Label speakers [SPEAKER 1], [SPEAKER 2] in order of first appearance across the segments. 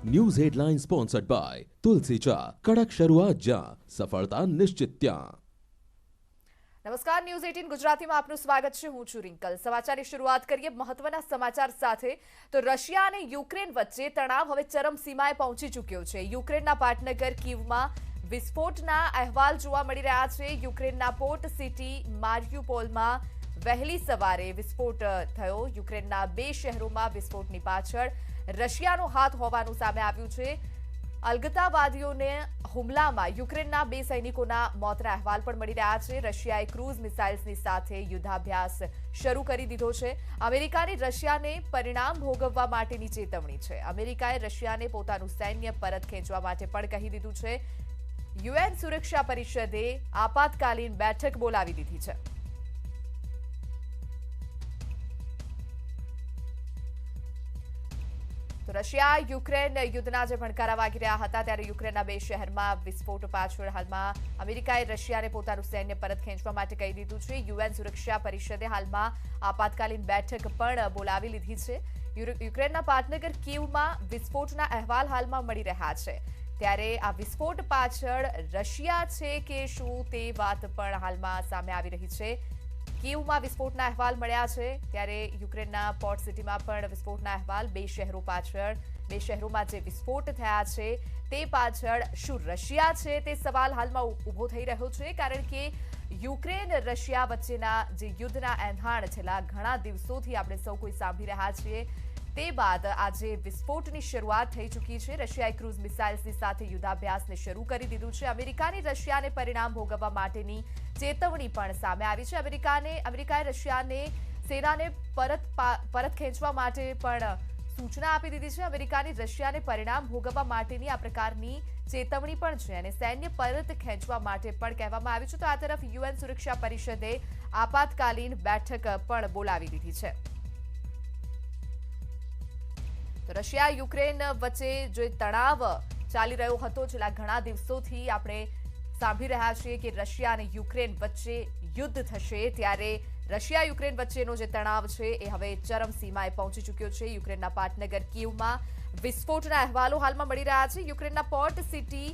[SPEAKER 1] News headline sponsored by तुलसी चा कड़क शुरुआत જ્યાં સફળતા નિશ્ચિત ત્યાં।
[SPEAKER 2] નમસ્કાર, ન્યૂઝ 18 ગુજરાતીમાં આપનું સ્વાગત છે। હું છું રિંકલ। સમાચારની શરૂઆત કરીએ મહત્વના સમાચાર સાથે। તો રશિયા અને યુક્રેન વચ્ચે તણાવ હવે ચરમસીમાએ પહોંચી ચૂક્યો છે। યુક્રેનના પાટનગર કીવમાં વિસ્ફોટના અહેવાલ જોવા મળી રહ્યા છે। યુક્રેનના પોર્ટ સિટી મારિયુપોલમાં વહેલી સવારે વિસ્ફોટ થયો। યુક્રેનના બે શહેરોમાં વિસ્ફોટની પાછળ રશિયાનો હાથ હોવાનું સામે આવ્યું છે। અલગતાવાદીઓને હુમલામાં યુક્રેનના બે સૈનિકોના મોતના અહેવાલ પણ મળી રહ્યા છે। રશિયાએ ક્રૂઝ મિસાઇલ્સની સાથે યુદ્ધાભ્યાસ શરૂ કરી દીધો છે। અમેરિકાની રશિયાને પરિણામ ભોગવવા માટેની ચેતવણી છે। અમેરિકાએ રશિયાને પોતાનું સૈન્ય પરત ખેંચવા માટે પણ કહી દીધું છે। યુએન સુરક્ષા પરિષદે આપાતકાલીન બેઠક બોલાવી દીધી છે। તો રશિયા યુક્રેન યુદ્ધના જે ભણકારા વાગી રહ્યા હતા ત્યારે યુક્રેનના બે શહેરમાં વિસ્ફોટ પાછળ હાલમાં અમેરિકાએ રશિયાને પોતાનું સૈન્ય પરત ખેંચવા માટે કહી દીધું છે। યુએન સુરક્ષા પરિષદે હાલમાં આપાતકાલીન બેઠક પણ બોલાવી લીધી છે। યુક્રેનના પાટનગર કીવમાં વિસ્ફોટના અહેવાલ હાલમાં મળી રહ્યા છે। ત્યારે આ વિસ્ફોટ પાછળ રશિયા છે કે શું તે વાત પણ હાલમાં સામે આવી રહી છે। કીવમાં વિસ્ફોટના અહેવાલ મળ્યા છે ત્યારે યુક્રેનના પોર્ટ સિટીમાં પણ વિસ્ફોટના અહેવાલ બે શહેરોમાં જે વિસ્ફોટ થયા છે તે પાછળ શું રશિયા છે તે સવાલ હાલમાં ઊભો થઈ રહ્યો છે। કારણ કે યુક્રેન રશિયા વચ્ચેના જે યુદ્ધના એંધાણ છેલ્લા ઘણા દિવસોથી આપણે સૌ કોઈ સાંભળી રહ્યા છીએ તે બાદ આજે વિસ્ફોટની શરૂઆત થઈ ચૂકી છે। રશિયાએ ક્રૂઝ મિસાઇલ્સની સાથે યુદ્ધાભ્યાસને શરૂ કરી દીધું છે। અમેરિકાની રશિયાને પરિણામ ભોગવવા માટેની ચેતવણી પણ સામે આવી છે। અમેરિકાએ રશિયાને સેનાને પરત ખેંચવા માટે પણ સૂચના આપી દીધી છે। અમેરિકાની રશિયાને પરિણામ ભોગવવા માટેની આ પ્રકારની ચેતવણી પણ છે અને સૈન્ય પરત ખેંચવા માટે પણ કહેવામાં આવ્યું છે। તો આ તરફ યુએન સુરક્ષા પરિષદે આપાતકાલીન બેઠક પણ બોલાવી દીધી છે। તો રશિયા યુક્રેન વચ્ચે જે તણાવ ચાલી રહ્યો હતો છેલ્લા ઘણા દિવસોથી આપણે સાંભળી રહ્યા છીએ કે રશિયા અને યુક્રેન વચ્ચે યુદ્ધ થશે ત્યારે રશિયા યુક્રેન વચ્ચેનો જે તણાવ છે એ હવે ચરમસીમાએ પહોંચી ચૂક્યો છે। યુક્રેનના પાટનગર કીવમાં વિસ્ફોટના અહેવાલો હાલમાં મળી રહ્યા છે। યુક્રેનના પોર્ટ સિટી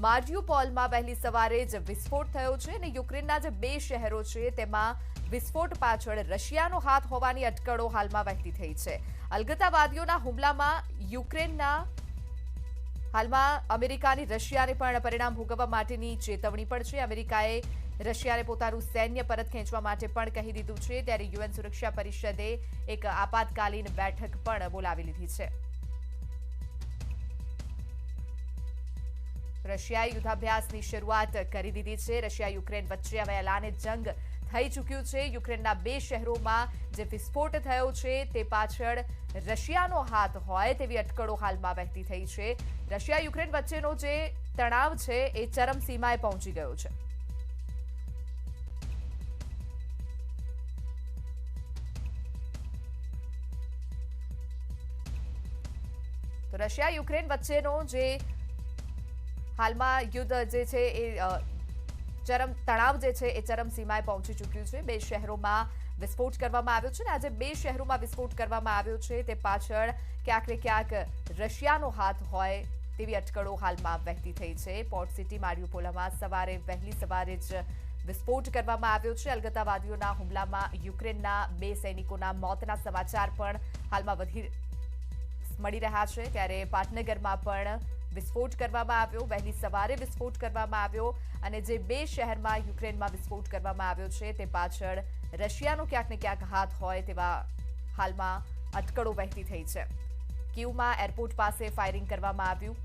[SPEAKER 2] મારિયુપોલમાં વહેલી સવારે જ વિસ્ફોટ થયો છે અને યુક્રેનના જે બે શહેરો છે તેમાં વિસ્ફોટ પાછળ રશિયાનો હાથ હોવાની અટકળો હાલમાં વહેતી થઈ છે। અલગતાવાદીઓના હુમલામાં યુક્રેનના હાલમાં અમેરિકાની રશિયાને પણ પરિણામ ભોગવવા માટેની ચેતવણી પણ છે। અમેરિકાએ રશિયાને પોતાનું સૈન્ય પરત ખેંચવા માટે પણ કહી દીધું છે ત્યારે યુએન સુરક્ષા પરિષદે એક આપાતકાલીન બેઠક પણ બોલાવી લીધી છે। રશિયાએ યુદ્ધાભ્યાસની શરૂઆત કરી દીધી છે। રશિયા યુક્રેન વચ્ચે હવે એલાને જંગ થઈ ચૂક્યું છે। યુક્રેનના બે શહેરોમાં જે વિસ્ફોટ થયો છે તે પાછળ રશિયાનો હાથ હોય તેવી અટકળો હાલમાં વહેતી થઈ છે। રશિયા યુક્રેન વચ્ચેનો જે તણાવ છે એ ચરમસીમાએ પહોંચી ગયો છે। તો રશિયા યુક્રેન વચ્ચેનો જે હાલમાં યુદ્ધ જે છે એ તણાવ જે છે એ ચરમસીમાએ પહોંચી ચૂક્યું છે। બે શહેરોમાં વિસ્ફોટ કરવામાં આવ્યો છે અને આજે બે શહેરોમાં વિસ્ફોટ કરવામાં આવ્યો છે તે પાછળ ક્યાંક ને ક્યાંક રશિયાનો હાથ હોય તેવી અટકળો હાલમાં વહેતી થઈ છે। પોર્ટ સિટી મારિયુપોલમાં વહેલી સવારે જ વિસ્ફોટ કરવામાં આવ્યો છે। અલગતાવાદીઓના હુમલામાં યુક્રેનના બે સૈનિકોના મોતના સમાચાર પણ હાલમાં મળી રહ્યા છે ત્યારે પાટનગરમાં પણ વિસ્ફોટ કરવામાં આવ્યો। વહેલી સવારે વિસ્ફોટ કરવામાં આવ્યો અને જે બે શહેરમાં યુક્રેનમાં વિસ્ફોટ કરવામાં આવ્યો છે તે પાછળ રશિયાનો ક્યાંક ને ક્યાંક હાથ હોય તેવા હાલમાં અટકળો વહેતી થઈ છે। કીવમાં એરપોર્ટ પાસે ફાયરિંગ કરવામાં આવ્યું।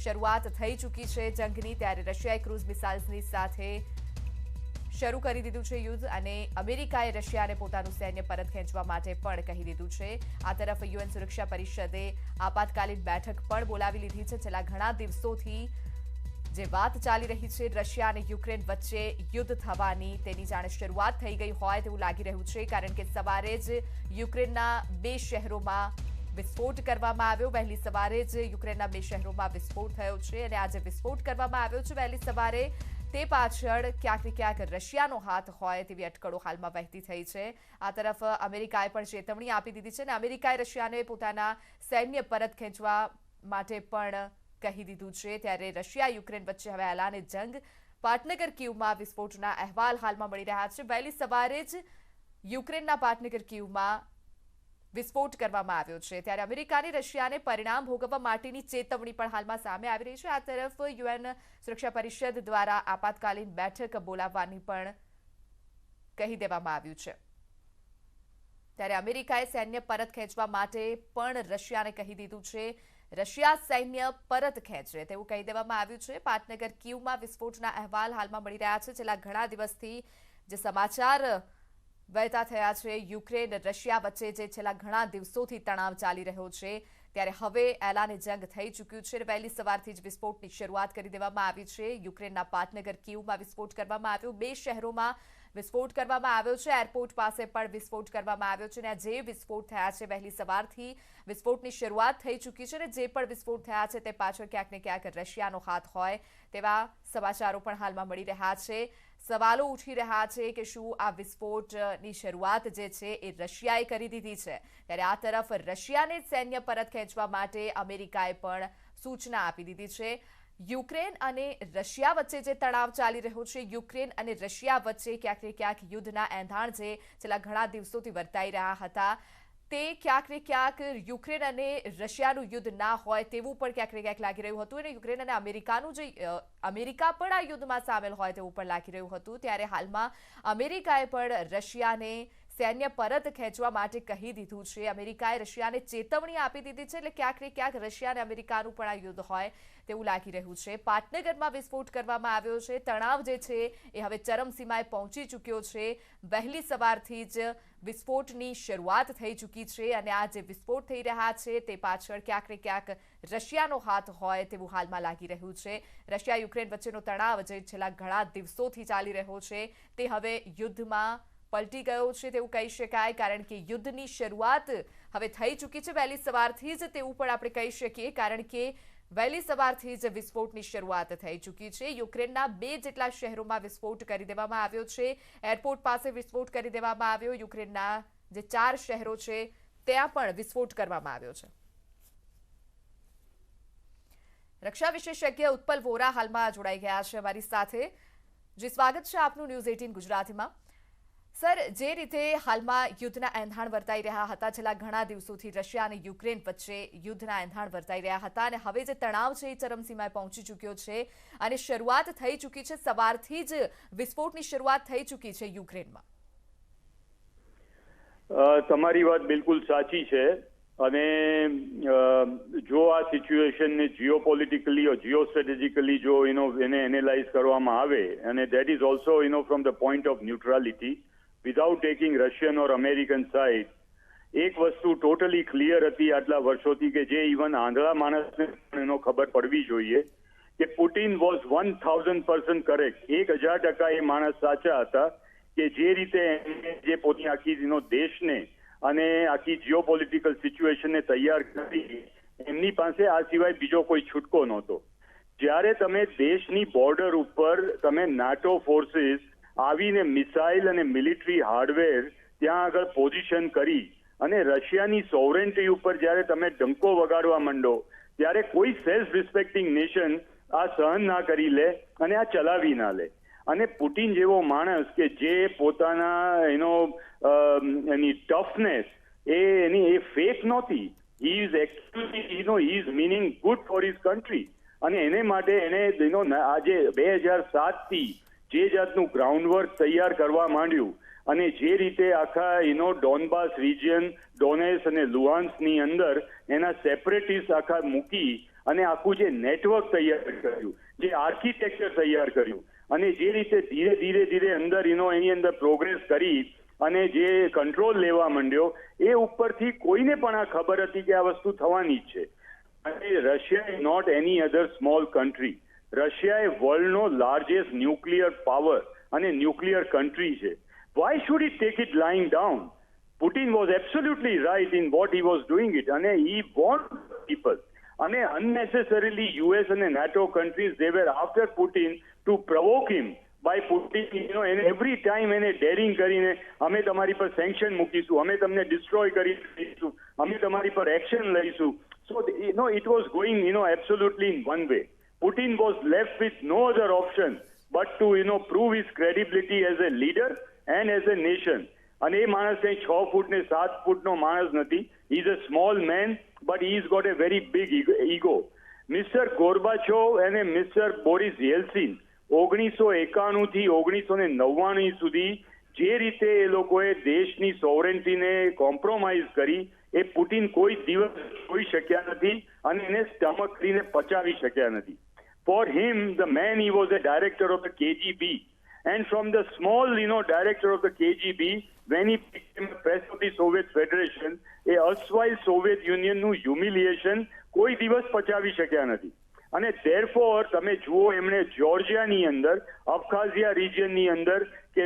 [SPEAKER 2] શરૂઆત થઈ ચૂકી છે જંગની ત્યારે રશિયાએ ક્રૂઝ મિસાઇલ્સની સાથે શરૂ કરી દીધું છે યુદ્ધ અને અમેરિકાએ રશિયાને પોતાનું સૈન્ય પરત ખેંચવા માટે પણ કહી દીધું છે। આ તરફ યુએન સુરક્ષા પરિષદે આપાતકાલીન બેઠક પણ બોલાવી લીધી છે। છેલ્લા ઘણા દિવસોથી જે વાત ચાલી રહી છે રશિયા અને યુક્રેન વચ્ચે યુદ્ધ થવાની તેની જાણે શરૂઆત થઈ ગઈ હોય તેવું લાગી રહ્યું છે। કારણ કે સવારે જ યુક્રેનના બે શહેરોમાં વિસ્ફોટ કરવામાં આવ્યો। વહેલી સવારે જ યુક્રેનના બે શહેરોમાં વિસ્ફોટ થયો છે અને આજે વિસ્ફોટ કરવામાં આવ્યો છે વહેલી સવારે તે પાછળ ક્યાંક ને ક્યાંક રશિયાનો હાથ હોય તેવી અટકળો હાલમાં વહેતી થઈ છે। આ તરફ અમેરિકાએ પણ ચેતવણી આપી દીધી છે અને અમેરિકાએ રશિયાને પોતાના સૈન્ય પરત ખેંચવા માટે પણ કહી દીધું છે. ત્યારે રશિયા યુક્રેન વચ્ચે હવે એલાને જંગ. પાટનગર કીવમાં વિસ્ફોટના અહેવાલ હાલમાં મળી રહ્યા છે. વહેલી સવારે જ યુક્રેનના પાટનગર કીવમાં વિસ્ફોટ કરવામાં આવ્યો છે. ત્યારે અમેરિકાની રશિયાને પરિણામ ભોગવવા માટેની ચેતવણી પણ હાલમાં સામે આવી રહી છે. આ તરફ યુએન સુરક્ષા પરિષદ દ્વારા આપાતકાલીન બેઠક બોલાવવાની પણ કહી દેવામાં આવ્યું છે. ત્યારે અમેરિકાએ સૈન્ય પરત ખેંચવા માટે પણ રશિયાને કહી દીધું છે. રશિયા સૈન્ય પરત ખેંચે તેવું કહી દેવામાં આવ્યું છે. પાટનગર કીવમાં વિસ્ફોટના અહેવાલ હાલમાં મળી રહ્યા છે. છેલ્લા ઘણા દિવસથી જે સમાચાર વહેતા થયા છે યુક્રેન રશિયા વચ્ચે જે છેલ્લા ઘણા દિવસોથી તણાવ ચાલી રહ્યો છે, ત્યારે હવે એલાને જંગ થઈ ચૂક્યું છે. વહેલી સવારથી જ વિસ્ફોટની શરૂઆત કરી દેવામાં આવી છે. યુક્રેનના પાટનગર કીવમાં વિસ્ફોટ કરવામાં આવ્યો. 2 શહેરોમાં વિસ્ફોટ કરવામાં આવ્યો છે. એરપોર્ટ પાસે પણ વિસ્ફોટ કરવામાં આવ્યો છે. અને જે વિસ્ફોટ થયા છે વહેલી સવારથી વિસ્ફોટની શરૂઆત થઈ ચૂકી છે. અને જે પણ વિસ્ફોટ થયા છે તે પાછળ ક્યાંક ને ક્યાંક રશિયાનો હાથ હોય તેવા સમાચારો પણ હાલમાં મળી રહ્યા છે. સવાલો ઉઠી રહ્યા છે કે શું આ વિસ્ફોટની શરૂઆત જે છે એ રશિયાએ કરી દીધી છે. ત્યારે આ તરફ રશિયાને સૈન્ય પરત ખેંચવા માટે અમેરિકાએ પણ સૂચના આપી દીધી છે. યુક્રેન અને રશિયા વચ્ચે જે તણાવ ચાલી રહ્યો છે, યુક્રેન અને રશિયા વચ્ચે ક્યાંક ને ક્યાંક યુદ્ધના એંધાણ જે છેલ્લા ઘણા દિવસોથી વર્તાઈ રહ્યા હતા તે ક્યાંક ને ક્યાંક યુક્રેન અને રશિયાનું યુદ્ધ ના હોય તેવું પણ ક્યાંક ને ક્યાંક લાગી રહ્યું હતું. અને યુક્રેન અને અમેરિકા પણ આ યુદ્ધમાં સામેલ હોય તેવું પણ લાગી રહ્યું હતું. ત્યારે હાલમાં અમેરિકાએ પણ રશિયાને સૈન્ય પરત ખેંચવા માટે કહી દીધું છે. અમેરિકાએ રશિયાને ચેતવણી આપી દીધી છે. એટલે ક્યાંક ને ક્યાંક રશિયા અને અમેરિકાનું પણ આ યુદ્ધ હોય તેવું લાગી રહ્યું છે. પાટનગરમાં વિસ્ફોટ કરવામાં આવ્યો છે. તણાવ જે છે એ હવે ચરમસીમાએ પહોંચી ચૂક્યો છે. વહેલી સવારથી જ વિસ્ફોટની શરૂઆત થઈ ચૂકી છે. અને આ જે વિસ્ફોટ થઈ રહ્યા છે તે પાછળ ક્યાંક ને ક્યાંક રશિયાનો હાથ હોય તેવું હાલમાં લાગી રહ્યું છે. રશિયા યુક્રેન વચ્ચેનો તણાવ જે છેલ્લા ઘણા દિવસોથી ચાલી રહ્યો છે તે હવે યુદ્ધમાં પલટી ગયો છે તેવું કહી શકાય. કારણ કે યુદ્ધની શરૂઆત હવે થઈ ચૂકી છે વહેલી સવારથી જ તેવું પણ આપણે કહી શકીએ. કારણ કે વહેલી સવારથી જ વિસ્ફોટની શરૂઆત થઈ ચૂકી છે. યુક્રેનના 2 જેટલા શહેરોમાં વિસ્ફોટ કરી દેવામાં આવ્યો છે. એરપોર્ટ પાસે વિસ્ફોટ કરી દેવામાં આવ્યો. યુક્રેનના જે 4 શહેરો છે ત્યાં પણ વિસ્ફોટ કરવામાં આવ્યો છે. રક્ષા વિશેષજ્ઞ ઉત્પલ વોરા હાલમાં જોડાઈ ગયા છે અમારી સાથે. જી, સ્વાગત છે આપનું ન્યૂઝ 18 ગુજરાતીમાં. સર, જે રીતે હાલમાં યુદ્ધના એંધાણ વર્તાઈ રહ્યા હતા, છેલ્લા ઘણા દિવસોથી રશિયા અને યુક્રેન વચ્ચે યુદ્ધના એંધાણ વર્તાઈ રહ્યા હતા અને હવે જે તણાવ છે એ ચરમસીમાએ પહોંચી ચૂક્યો છે અને શરૂઆત થઈ ચૂકી છે. સવારથી જ વિસ્ફોટની શરૂઆત થઈ ચૂકી છે યુક્રેનમાં.
[SPEAKER 3] તમારી વાત બિલકુલ સાચી છે. અને જો આ સિચ્યુએશનને જીઓપોલિટિકલી ઓર જીઓ સ્ટ્રેટેજિકલી જો એને એનાલાઇઝ કરવામાં આવે, અને that is also from the point of neutrality, without taking Russian or American side, એક વસ્તુ ટોટલી ક્લિયર હતી આટલા વર્ષોથી કે જે ઇવન આંધળા માણસને એનો ખબર પડવી જોઈએ કે પુટિન વોઝ 1000% કરેક્ટ. 1000% એ માણસ સાચા હતા કે જે રીતે જે પોતાની આખી દેશને અને આખી જીઓપોલિટિકલ સિચ્યુએશનને તૈયાર કરી, એમની પાસે આ સિવાય બીજો કોઈ છૂટકો નહોતો. જ્યારે તમે દેશની બોર્ડર ઉપર તમે નાટો ફોર્સિસ આવીને મિસાઇલ અને મિલિટરી હાર્ડવેર ત્યાં આગળ પોઝિશન કરી અને રશિયાની સોવરેન્ટી ઉપર જ્યારે તમે ડંકો વગાડવા માંડો, ત્યારે કોઈ સેલ્ફ રિસ્પેક્ટિંગ નેશન આ સહન ના કરી લે અને આ ચલાવી ના લે. અને પુટિન જેવો માણસ કે જે પોતાના એની ટફનેસ એ ફેક નહોતી. He is actually he is meaning good for his country. અને એને માટે એને આજે 2007થી જે જાતનું ગ્રાઉન્ડવર્ક તૈયાર કરવા માંડ્યું અને જે રીતે આખા ડોનબાસ રિજિયન, ડોનેસ અને લુહાન્સની અંદર એના સેપરેટિસ્ટ આખા મૂકી અને આખું જે નેટવર્ક તૈયાર કર્યું, જે આર્કિટેક્ચર તૈયાર કર્યું અને જે રીતે ધીરે ધીરે અંદર એની અંદર પ્રોગ્રેસ કરી અને જે કંટ્રોલ લેવા માંડ્યો, એ ઉપરથી કોઈને પણ આ ખબર હતી કે આ વસ્તુ થવાની જ છે. અને Russia is not any other small country. Russia એ વર્લ્ડનો લાર્જેસ્ટ ન્યુક્લિયર પાવર અને ન્યુક્લિયર કન્ટ્રી છે. Why should it take it lying down? Putin was absolutely right in what he was doing it. અને હી વોન્ટ પીપલ. અને unnecessarily US અને NATO countries, they were after Putin to provoke him by putting, and every time એને daring કરીને અમે તમારી પર sanction મૂકીશું, અમે તમને ડિસ્ટ્રોય કરી દઈશું, અમે તમારી પર એક્શન લઈશું. So, it was going, absolutely in one way. Putin was left with no other option but to, prove his credibility as a leader and as a nation. And એ માણસ કંઈ 6 ફૂટ ને 7 ફૂટનો માણસ નથી. He is a small man, but he's got a very big ego. Mr. Gorbachev અને Mr. Boris Yeltsin 1991 થી 1999 સુધી જે રીતે એ લોકોએ દેશની સોવરેન્ટીને કોમ્પ્રોમાઇઝ કરી, એ પુટિન કોઈ દિવસ જોઈ શક્યા નથી અને એને સ્ટમક કરીને પચાવી શક્યા નથી. For him, the man, he was a director of the KGB. And from the small, director of the KGB, when he became the president of the Soviet Federation, a erstwhile Soviet Union નું humiliation કોઈ દિવસ પચાવી શક્યા નથી. અને therefore તમે જુઓ એમણે જોર્જિયાની અંદર, અબખાઝિયા રિજિયનની અંદર કે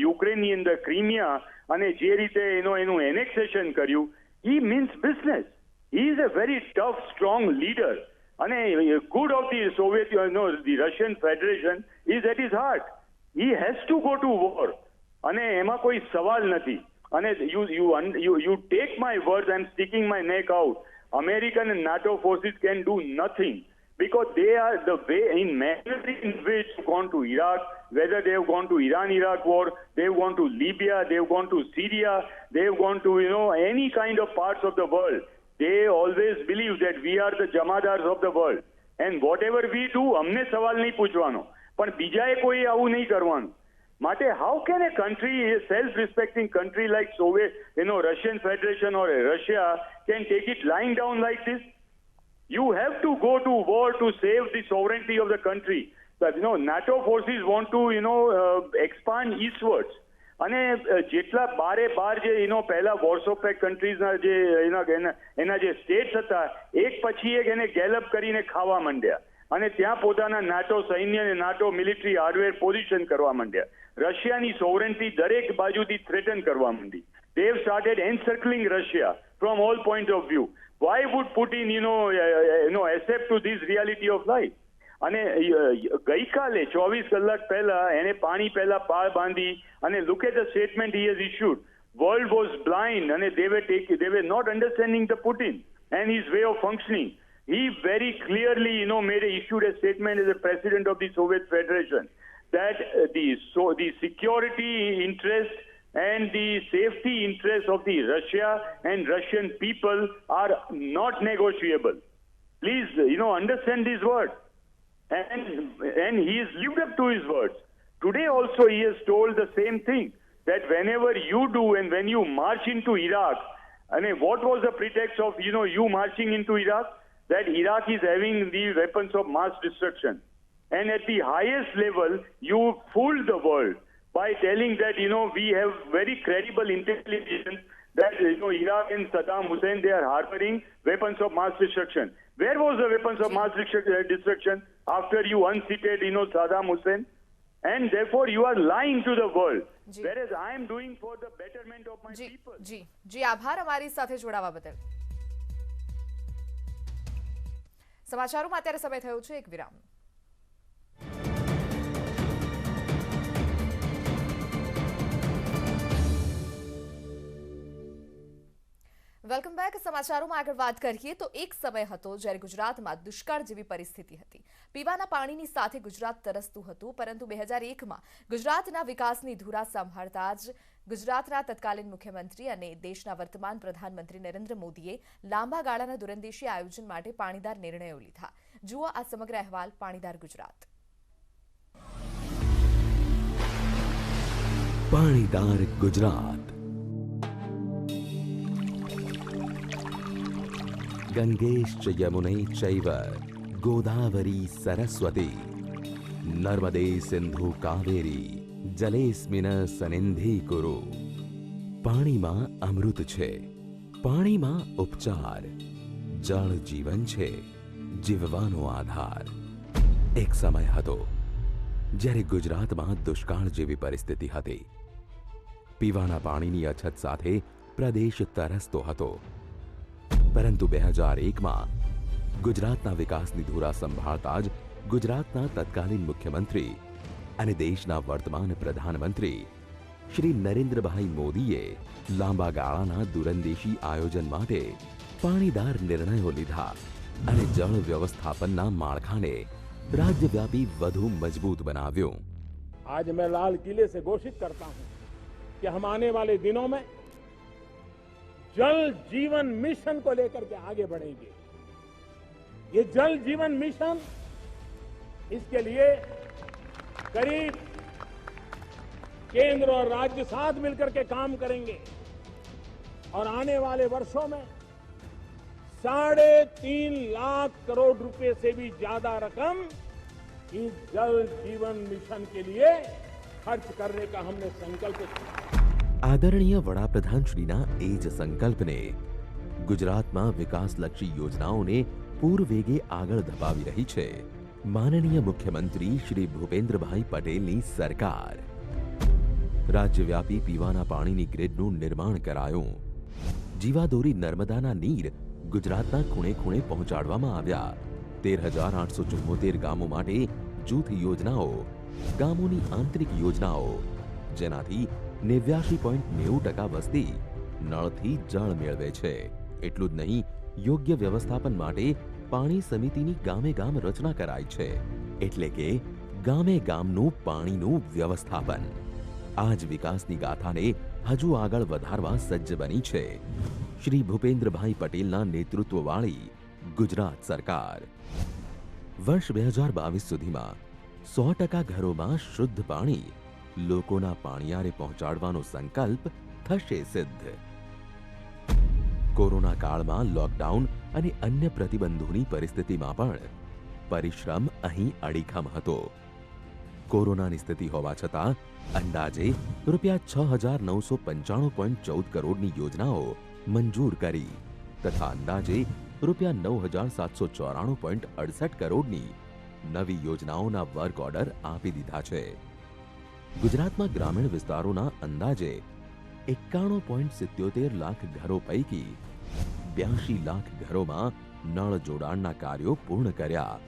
[SPEAKER 3] યુક્રેનની અંદર ક્રીમિયા અને જે રીતે એનું એનેક્સેશન કર્યું, he means business. He is a very tough, strong leader. And good of the Soviet, the Russian Federation is at his heart. He has to go to war. And એમાં કોઈ સવાલ નથી. And you take my words, I'm sticking my neck out. American and NATO forces can do nothing because they are the way in military in which they've gone to Iraq, whether they've gone to Iran-Iraq war, they've gone to Libya, they've gone to Syria, they've gone to, any kind of parts of the world. They always believe that we are the jamadars of the world. And whatever we do, અમને સવાલ નહીં પૂછવાનો. પણ બીજાએ કોઈ આવું નહીં કરવાનું. માટે how can a country, a self-respecting country like Soviet, Russian Federation or Russia can take it lying down like this? You have to go to war to save the sovereignty of the country. But, NATO forces want to, expand eastwards. અને જેટલા બારે બાર જે પહેલા વોર્સો pack કન્ટ્રીઝના જે એના જે states હતા, એક પછી એક એને ગેલઅપ કરીને ખાવા માંડ્યા અને ત્યાં પોતાના નાટો સૈન્ય અને નાટો મિલિટરી હાર્ડવેર પોઝિશન કરવા માંડ્યા. રશિયાની સોવરેન્ટી દરેક બાજુથી થ્રેટન કરવા માંડી. They have started encircling Russia from all points of view. Why would Putin, accept to this reality of life? અને ગઈકાલે 24 કલાક પહેલા એને પાણી પહેલા પાળ બાંધી અને look at the statement he has issued. World was blind and they were not understanding the Putin and his way of functioning. He very clearly, issued a statement as the president of the Soviet Federation that the security interest and the safety interest of the Russia and Russian people are not negotiable. Please, understand these words. And he has lived up to his words. Today also he has told the same thing, that whenever you do and when you march into Iraq, and what was the pretext of, you marching into Iraq? That Iraq is having the weapons of mass destruction. And at the highest level, you fooled the world by telling that, we have very credible intelligence that, Iraq and Saddam Hussein, they are harboring weapons of mass destruction. Where was the weapons of mass destruction after you unseated, Saddam Hussein? And therefore you are lying to the world. Whereas I am doing for the betterment of my people.
[SPEAKER 2] જી આભાર અમારી સાથે જોડાવા બદલ. સમાચારોમાં અત્યારે સમય થયો છે એક વિરામ. Welcome back. સમાચારોમાં આગળ વાત કરીએ તો એક સમય હતો જ્યારે ગુજરાતમાં દુષ્કાળ જેવી પરિસ્થિતિ હતી. પીવાના પાણીની સાથે ગુજરાત તરસતું હતું, પરંતુ 2001માં ગુજરાતના વિકાસની ધુરા સંભાળતા જ ગુજરાતના તત્કાલીન મુખ્યમંત્રી અને દેશના વર્તમાન પ્રધાનમંત્રી નરેન્દ્ર મોદીએ લાંબા ગાળાના દૂરંદેશી આયોજન માટે પાણીદાર નિર્ણયો લીધા. જુઓ આ સમગ્ર અહેવાલ પાણીદાર ગુજરાત.
[SPEAKER 1] પાણીદાર ગુજરાત. गंगेश्च यमुने चैव गोदावरी सरस्वती नर्मदे सिंधु कावेरी जलेस्मिन सनिधि कुरु. पाणीमां अमृत छे, पाणीमां उपचार, जल जीवन छे, जीववानो आधार. एक समय हतो ज्यारे गुजरातमां दुष्काळ जेवी परिस्थिति हती. पीवाना पाणीनी अछत साथे प्रदेश तरसतो हतो. પરંતુ 2001માં ગુજરાતના વિકાસની ધુરા સંભાળતા જ ગુજરાતના તત્કાલીન મુખ્યમંત્રી અને દેશના વર્તમાન પ્રધાનમંત્રી શ્રી નરેન્દ્રભાઈ મોદીએ લાંબા ગાળાના દૂરંદેશી આયોજન માટે પાણીદાર નિર્ણયો લીધા અને જળ વ્યવસ્થાપનના માળખાને રાજ્યવ્યાપી વધુ મજબૂત બનાવ્યું.
[SPEAKER 4] आज मैं लाल किले से घोषित करता हूं कि हम आने वाले दिनों में जल जीवन मिशन को लेकर के आगे बढ़ेंगे. ये जल जीवन मिशन, इसके लिए करीब केंद्र और राज्य साथ मिलकर के काम करेंगे और आने वाले वर्षों में 3.5 लाख करोड़ रुपए से भी ज्यादा रकम इस जल जीवन मिशन के लिए खर्च करने का हमने संकल्प किया.
[SPEAKER 1] આદરણીય વડાપ્રધાનશ્રીના એ જ સંકલ્પને ગુજરાતમાં વિકાસલક્ષી યોજનાઓને પૂરવેગે આગળ ધપાવી રહી છે માનનીય મુખ્યમંત્રી શ્રી ભૂપેન્દ્રભાઈ પટેલની સરકાર. રાજ્યવ્યાપી પીવાના પાણીની ગ્રીડનું નિર્માણ કરાયું. જીવાદોરી નર્મદાના નીર ગુજરાતના ખૂણે ખૂણે પહોંચાડવામાં આવ્યા. 13,874 ગામો માટે જૂથ યોજનાઓ, ગામોની આંતરિક યોજનાઓ, જેનાથી 89.90% વસ્તી નળથી જળ મેળવે છે. એટલું જ નહીં, યોગ્ય વ્યવસ્થાપન માટે પાણી સમિતિની ગામે ગામ રચના કરાઈ છે. એટલે કે ગામે ગામનું પાણીનું વ્યવસ્થાપન. આ જ વિકાસની ગાથાને હજુ આગળ વધારવા સજ્જ બની છે શ્રી ભૂપેન્દ્રભાઈ પટેલના નેતૃત્વવાળી ગુજરાત સરકાર. વર્ષ 2022 સુધીમાં 100% ઘરોમાં શુદ્ધ પાણી લોકોના પાણીયારે પહોંચાડવાનો સંકલ્પ થશે સિદ્ધ. કોરોના કાળમાં લોકડાઉન અને અન્ય પ્રતિબંધોની પરિસ્થિતિમાં પણ પરિશ્રમ અહીં અડીખમ હતો. કોરોનાની સ્થિતિ હોવા છતાં અંદાજે રૂપિયા 6,995.14 કરોડની યોજનાઓ મંજૂર કરી તથા અંદાજે રૂપિયા 9,794.68 કરોડની નવી યોજનાઓના વર્ક ઓર્ડર આપી દીધા છે. ગુજરાતમાં ગ્રામીણ વિસ્તારોના અંદાજે 91.77 લાખ ઘરો પૈકી 82 લાખ ઘરોમાં નળ જોડાણના કાર્યો પૂર્ણ કર્યા,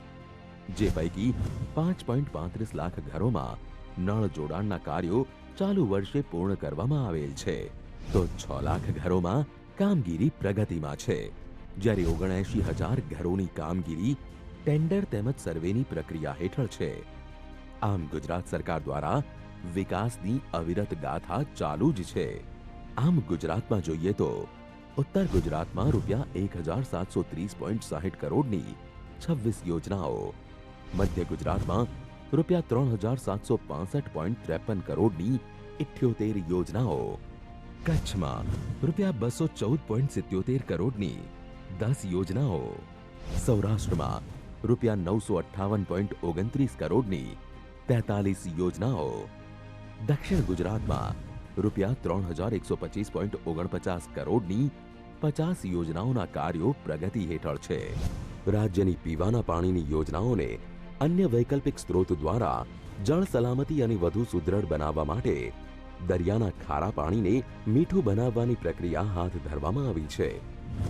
[SPEAKER 1] જે પૈકી 5.35 લાખ ઘરોમાં નળ જોડાણના કાર્યો ચાલુ વર્ષે પૂર્ણ કરવામાં આવેલ છે, તો 6 લાખ ઘરોમાં કામગીરી પ્રગતિમાં છે, જ્યારે 79,000 ઘરોની કામગીરી ટેન્ડર તેમજ સર્વેની પ્રક્રિયા હેઠળ છે. આમ ગુજરાત સરકાર દ્વારા વિકાસની અવિરત ગાથા ચાલુ જ છે. આમ ગુજરાતમાં જોઈએ તો ઉત્તર ગુજરાતમાં રૂપિયા 1,730.60 કરોડની 26 યોજનાઓ, મધ્ય ગુજરાતમાં રૂપિયા 3,765.53 કરોડની 78 યોજનાઓ, કચ્છમાં રૂપિયા 214.77 કરોડની 10 યોજનાઓ, સૌરાષ્ટ્રમાં રૂપિયા 958.29 કરોડની 43 યોજનાઓ, દક્ષિણ ગુજરાતમાં રૂપિયા 3,125.49 કરોડની 50 યોજનાઓના કાર્યો પ્રગતિ હેઠળ છે. રાજ્યની પીવાના પાણીની યોજનાઓને અન્ય વૈકલ્પિક સ્ત્રોત દ્વારા જળ સલામતી અને વધુ સુદૃઢ બનાવવા માટે દરિયાના ખારા પાણીને મીઠું બનાવવાની પ્રક્રિયા હાથ ધરવામાં આવી છે,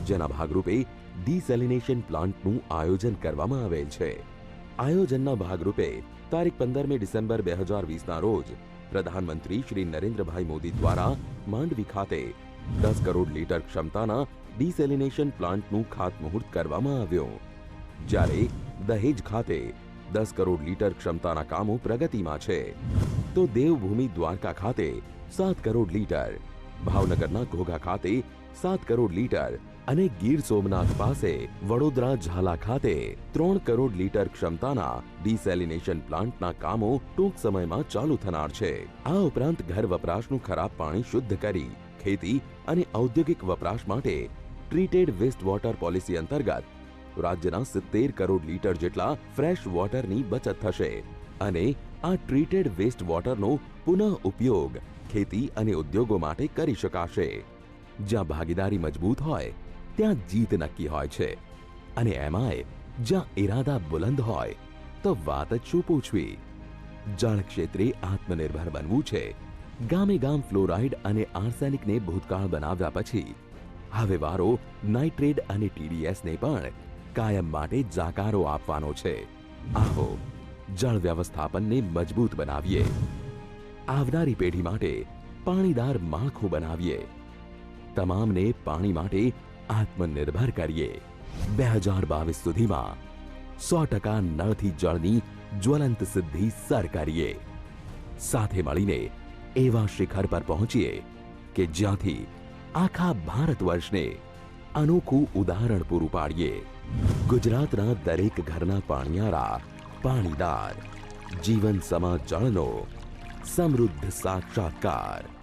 [SPEAKER 1] જેના ભાગરૂપે ડિસેલિનેશન પ્લાન્ટનું આયોજન કરવામાં આવેલ છે. આયોજનના ભાગરૂપે તારીખ 15 ડિસેમ્બર 2020ના રોજ પ્રધાનમંત્રી શ્રી નરેન્દ્રભાઈ મોદી દ્વારા માંડવી ખાતે 10 કરોડ લીટર ક્ષમતાના ડિસેલિનેશન પ્લાન્ટનું ખાતમુહૂર્ત કરવામાં આવ્યું, જ્યારે દહેજ ખાતે 10 કરોડ લીટર ક્ષમતાના કામો પ્રગતિમાં છે, તો દેવભૂમિ દ્વારકા ખાતે 7 કરોડ લીટર, ભાવનગરના ઘોઘા ખાતે 7 કરોડ લીટર અને ગીર સોમનાથ પાસે વડોદરા ઝાલા ખાતે 3 કરોડ લીટર ક્ષમતાના ડિસેલિનેશન પ્લાન્ટના કામો ટૂંક સમયમાં ચાલુ થનાર છે. આ ઉપરાંત ઘર વપરાશનું ખરાબ પાણી શુદ્ધ કરી ખેતી અને ઔદ્યોગિક વપરાશ માટે ટ્રીટેડ વેસ્ટ વોટર પોલિસી અંતર્ગત રાજ્યના 70 કરોડ લીટર જેટલા ફ્રેશ વોટરની બચત થશે અને આ ટ્રીટેડ વેસ્ટ વોટરનો પુનઃ ઉપયોગ ખેતી અને ઉદ્યોગો માટે કરી શકાશે. જ્યાં ભાગીદારી મજબૂત હોય ત્યાં જીત નક્કી હોય છે અને એમાંય જ્યાં ઇરાદા બુલંદ હોય તો વાત જ શું પૂછવી. જળ ક્ષેત્રે આત્મનિર્ભર બનવું છે. ગામે ગામ ફ્લોરાઇડ અને આર્સેનિકને ભૂતકાળ બનાવ્યા પછી હવે વારો નાઇટ્રેટ અને TDSને પણ કાયમ માટે જાકારો આપવાનો છે. આવો જળ વ્યવસ્થાપનને મજબૂત બનાવીએ, આવનારી પેઢી માટે પાણીદાર માળખું બનાવીએ, તમામને પાણી માટે આત્મનિર્ભર કરીએ. 2022 સુધીમાં 100% નળથી જળની જ્વલંત સિદ્ધિ સર કરીએ. સાથે મળીને એવા શિખર પર પહોંચીએ કે જ્યાંથી આખા ભારત વર્ષને અનોખું ઉદાહરણ પૂરું પાડીએ. ગુજરાતના દરેક ઘરના પાણિયારા, પાણીદાર, જીવન સમા જળનો સમૃદ્ધ સાક્ષાત્કાર.